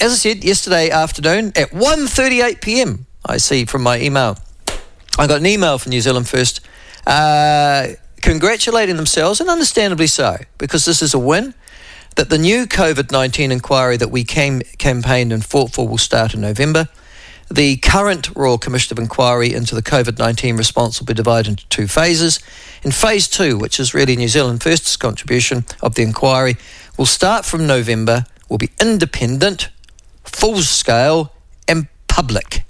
as I said, yesterday afternoon at 1:38 p.m, I see from my email, I got an email from New Zealand First congratulating themselves, and understandably so, because this is a win, that the new COVID-19 inquiry that we campaigned and fought for will start in November. The current Royal Commission of Inquiry into the COVID-19 response will be divided into 2 phases. In phase 2, which is really New Zealand First's contribution of the inquiry, will start from November, will be independent, full-scale and public,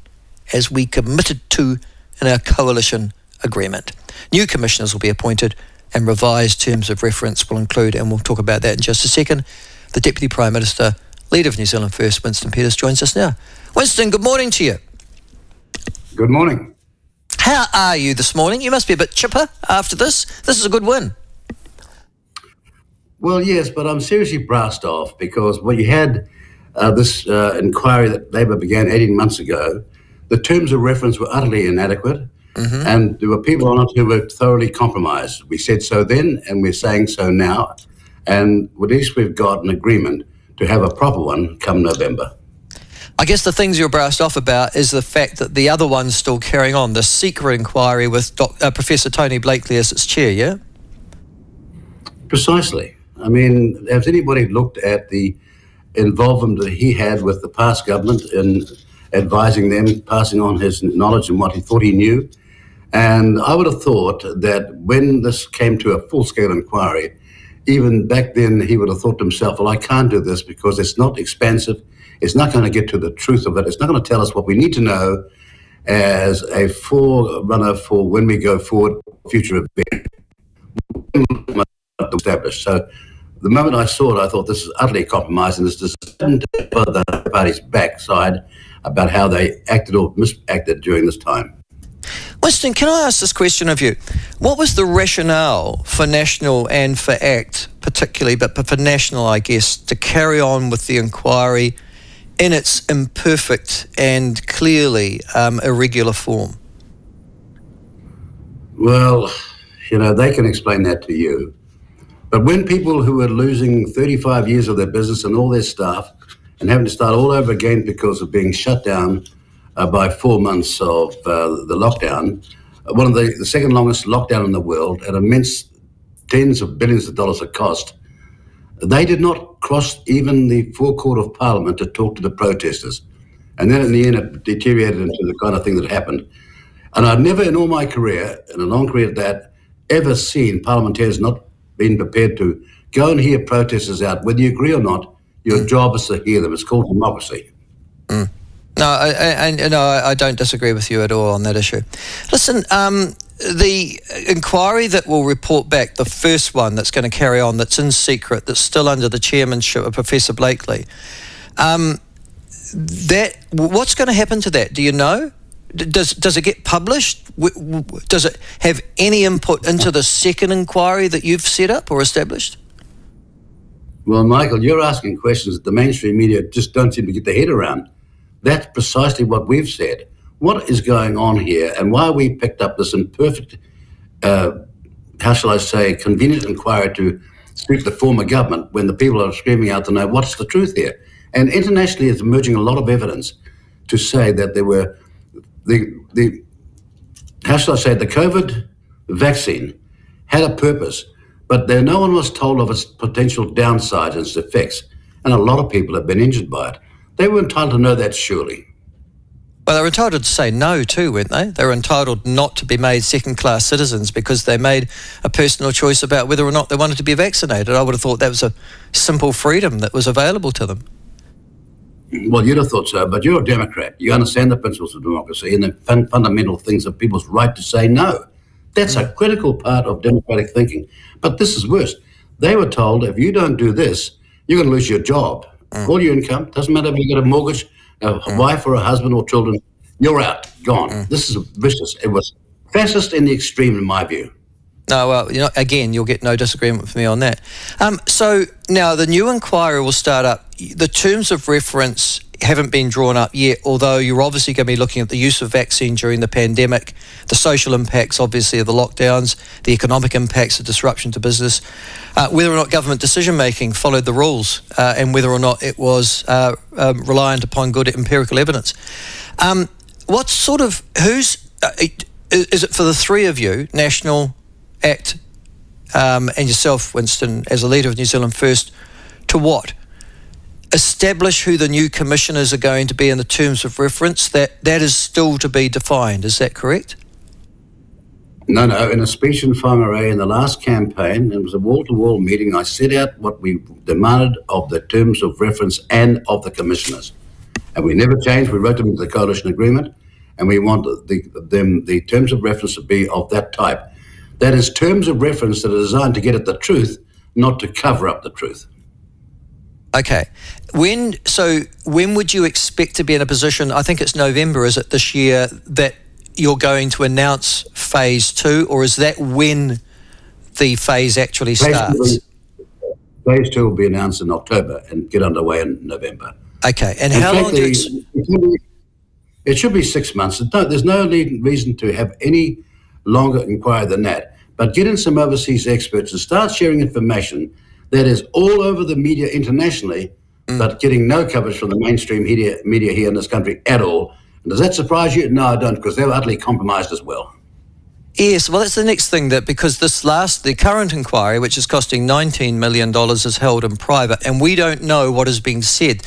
as we committed to in our coalition agreement. New commissioners will be appointed and revised terms of reference will include, and we'll talk about that in just a second, the Deputy Prime Minister, Leader of New Zealand First, Winston Peters, joins us now. Winston, good morning to you. Good morning. How are you this morning? You must be a bit chipper after this. This is a good win. Well, yes, but I'm seriously brassed off because when you had this inquiry that Labor began 18 months ago, the terms of reference were utterly inadequate, and there were people on it who were thoroughly compromised. We said so then, and we're saying so now, and at least we've got an agreement to have a proper one come November. I guess the things you're brassed off about is the fact that the other one's still carrying on, the secret inquiry with Professor Tony Blakely as its chair, yeah? Precisely. I mean, has anybody looked at the involvement that he had with the past government in advising them, passing on his knowledge and what he thought he knew? And I would have thought that when this came to a full-scale inquiry, even back then he would have thought to himself, well, I can't do this because it's not expansive. It's not going to get to the truth of it. It's not going to tell us what we need to know as a forerunner for when we go forward, future event. Established. So the moment I saw it, I thought this is utterly compromised, and it's just the party's backside about how they acted or misacted during this time. Winston, can I ask this question of you? What was the rationale for National and for ACT particularly, but for National, I guess, to carry on with the inquiry in its imperfect and clearly irregular form? Well, you know, they can explain that to you. But when people who are losing 35 years of their business and all their staff and having to start all over again because of being shut down by 4 months of the lockdown, one of the second longest lockdown in the world at immense tens of billions of dollars of cost, they did not cross even the forecourt of Parliament to talk to the protesters. And then in the end, it deteriorated into the kind of thing that happened. And I've never in all my career, in a long career at that, ever seen parliamentarians not being prepared to go and hear protesters out. Whether you agree or not, your job is to hear them. It's called democracy. No, I don't disagree with you at all on that issue. Listen, the inquiry that will report back, the first one that's going to carry on, that's in secret, that's still under the chairmanship of Professor Blakely, what's going to happen to that? Do you know? Does it get published? Does it have any input into the second inquiry that you've set up or established? Well, Michael, you're asking questions that the mainstream media just don't seem to get their head around. That's precisely what we've said. What is going on here, and why we picked up this imperfect, how shall I say, convenient inquiry to suit the former government when the people are screaming out to know what's the truth here. And internationally, it's emerging a lot of evidence to say that there were how shall I say, the COVID vaccine had a purpose, but no one was told of its potential downsides and its effects, and a lot of people have been injured by it. They were entitled to know that, surely. Well, they were entitled to say no too, weren't they? They were entitled not to be made second-class citizens because they made a personal choice about whether or not they wanted to be vaccinated. I would have thought that was a simple freedom that was available to them. Well, you'd have thought so, but you're a Democrat. You understand the principles of democracy and the fundamental things of people's right to say no. That's a critical part of democratic thinking. But this is worse. They were told, if you don't do this, you're going to lose your job. All your income, doesn't matter if you got a mortgage, a wife or a husband or children, you're out, gone. This is vicious. It was fascist in the extreme, in my view. No, well, you know, again, you'll get no disagreement with me on that. So now the new inquiry will start up. The terms of reference, haven't been drawn up yet, although you're obviously going to be looking at the use of vaccine during the pandemic, the social impacts, obviously, of the lockdowns, the economic impacts of disruption to business, whether or not government decision-making followed the rules, and whether or not it was reliant upon good empirical evidence. What sort of, is it for the three of you, National, ACT, and yourself, Winston, as a leader of New Zealand First, to what? Establish who the new commissioners are going to be in the terms of reference? That is still to be defined, is that correct? No. In a speech in Whangarei in the last campaign, it was a wall-to-wall meeting, I set out what we demanded of the terms of reference and of the commissioners. And we never changed. We wrote them into the coalition agreement, and we want the terms of reference to be of that type. That is terms of reference that are designed to get at the truth, not to cover up the truth. Okay. When would you expect to be in a position, I think it's November, is it, this year, that you're going to announce phase 2, or is that when the phase actually starts? Phase 2 will be announced in October and get underway in November. Okay. And how long do you... It should be 6 months. There's no reason to have any longer inquiry than that. But get in some overseas experts and start sharing information that is all over the media internationally, but getting no coverage from the mainstream media here in this country at all. And does that surprise you? No, I don't, because they were utterly compromised as well. Yes, well, that's the next thing, that because the current inquiry, which is costing $19 million, is held in private, and we don't know what is being said.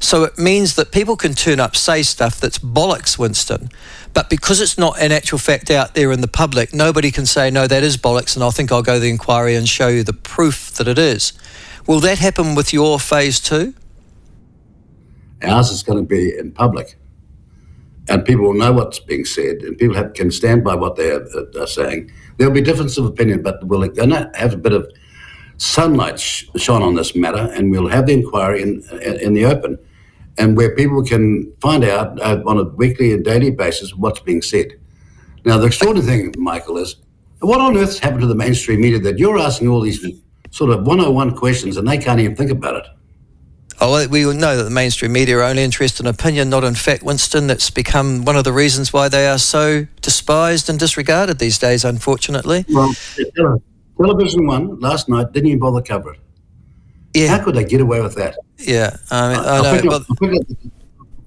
So it means that people can turn up, say stuff that's bollocks, Winston, but because it's not in actual fact out there in the public, nobody can say, no, that is bollocks, and I think I'll go to the inquiry and show you the proof that it is. Will that happen with your phase 2? Ours is going to be in public, and people will know what's being said, and people can stand by what they are saying. There'll be difference of opinion, but we're going to have a bit of sunlight shone on this matter, and we'll have the inquiry in the open, and where people can find out on a weekly and daily basis what's being said. Now, the extraordinary thing, Michael, is what on earth's happened to the mainstream media that you're asking all these sort of 101 questions and they can't even think about it? Oh, well, we know that the mainstream media are only interested in opinion, not in fact, Winston. That's become one of the reasons why they are so despised and disregarded these days, unfortunately. Well, Television One last night didn't even bother cover it. Yeah. How could they get away with that? Yeah, I mean, I know. I'll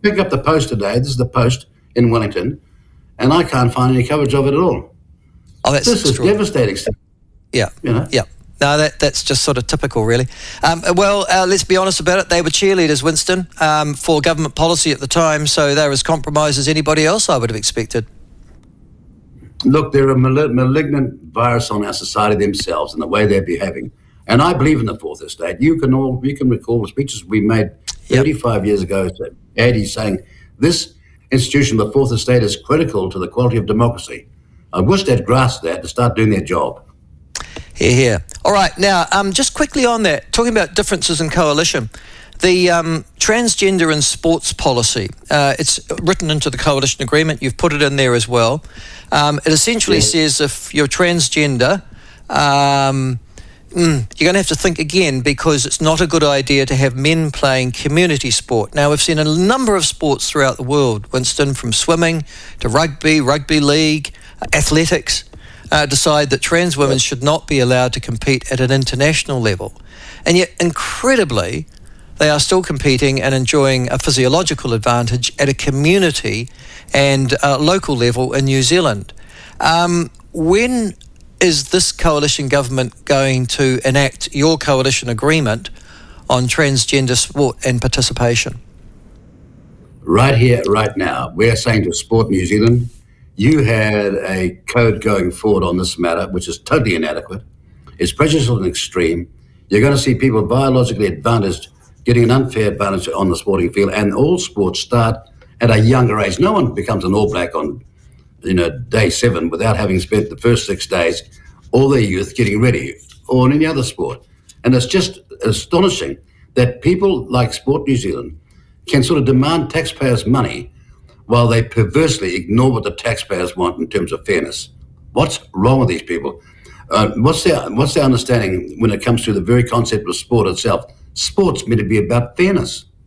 pick up the Post today. This is the Post in Wellington, and I can't find any coverage of it at all. Oh, this is devastating stuff. Yeah, you know? Yeah. No, that's just sort of typical, really. Well, let's be honest about it. They were cheerleaders, Winston, for government policy at the time, so they're as compromised as anybody else I would have expected. Look, they're a malignant virus on our society themselves and the way they're behaving. And I believe in the Fourth Estate. You can recall the speeches we made 35 years ago, Eddie saying, this institution, the Fourth Estate, is critical to the quality of democracy. I wish they'd grasped that to start doing their job. Hear, hear. All right, now, just quickly on that, talking about differences in coalition, the transgender and sports policy, it's written into the coalition agreement. You've put it in there as well. It essentially says if you're transgender, you're going to have to think again, because it's not a good idea to have men playing community sport. Now, we've seen a number of sports throughout the world, Winston, from swimming to rugby league, athletics, decide that trans women should not be allowed to compete at an international level. And yet, incredibly, they are still competing and enjoying a physiological advantage at a community and local level in New Zealand. When is this coalition government going to enact your coalition agreement on transgender sport and participation? Right here, right now, we're saying to Sport New Zealand, you had a code going forward on this matter, which is totally inadequate. It's prejudicial and extreme. You're going to see people biologically advantaged getting an unfair advantage on the sporting field, and all sports start at a younger age. No one becomes an All Black on day 7 without having spent the first 6 days all their youth getting ready, or in any other sport. And it's just astonishing that people like Sport New Zealand can sort of demand taxpayers' money while they perversely ignore what the taxpayers want in terms of fairness. What's wrong with these people? What's their understanding when it comes to the very concept of sport itself? Sport's meant to be about fairness.